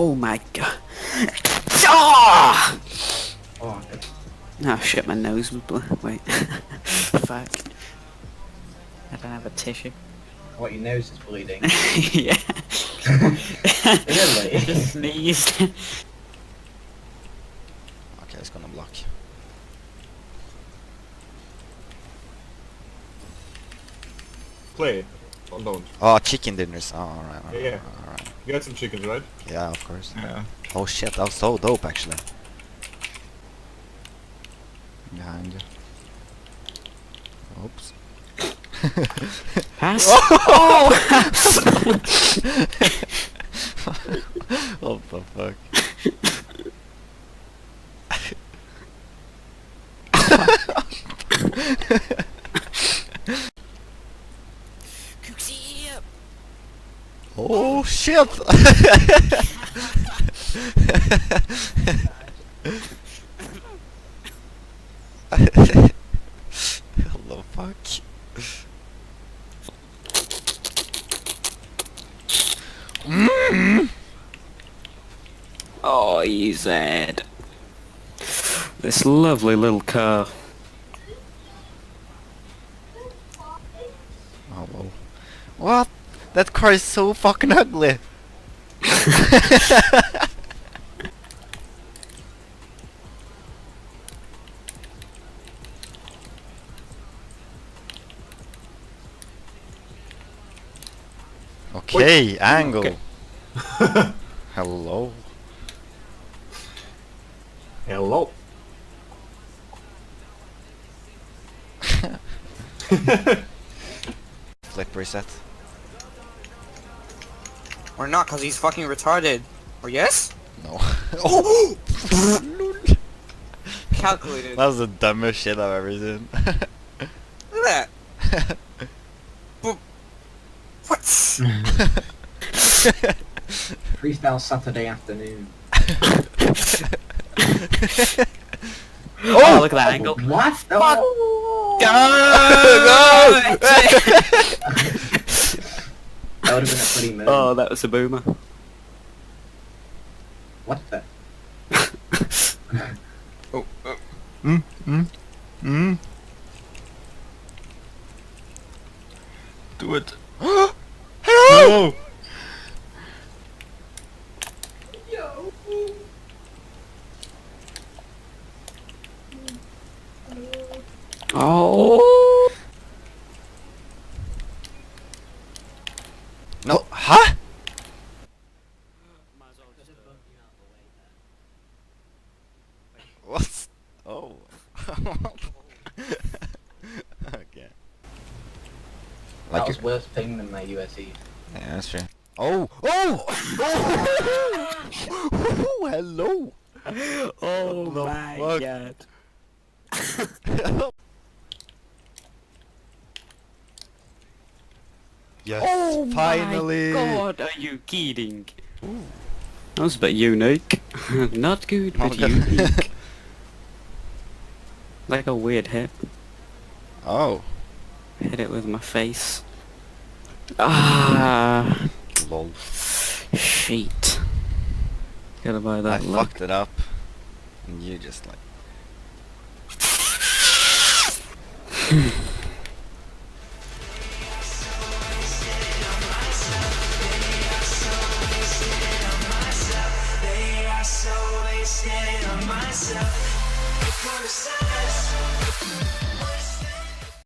Oh my god. Ah! Oh, good. Oh shit, my nose was blue. Wait. Fuck. I don't have a tissue. What, your nose is bleeding? Yeah. Really? I just sneezed. Okay, it's gonna block. Play. Oh, don't. Oh, chicken dinners. Oh, alright. Yeah. Alright. You had some chickens, right? Yeah, of course. Yeah. Oh shit, that was so dope actually. Behind you. Oops. Pass. Oh! What the fuck? Oh shit! What the fuck? Oh, he's dead. This lovely little car. Oh whoa. What? That car is so fucking ugly! Okay, angle. Okay. Hello. Hello. Flip reset. Or not, cause he's fucking retarded. Or yes? No. Oh! Calculated. That was the dumbest shit I've ever seen. Look at that. What? Freestyle Saturday afternoon. Oh, look at that angle. What? Oh! Go! That would have been a pretty move. Oh, that was a boomer. What the? Do it. Hello! Oh. No, huh? What? Oh. Okay. That Like was worse ping than my USE. yeah, that's true. Oh! Oh! Oh! Hello! Oh the my fuck? god. Yes, Oh finally! my god, are you kidding? That was a bit unique. Not good, but Okay. unique. Like a weird hit. Oh. Hit it with my face. Ah, Lol. shit. Gotta buy I that look. fucked it up. And you just like...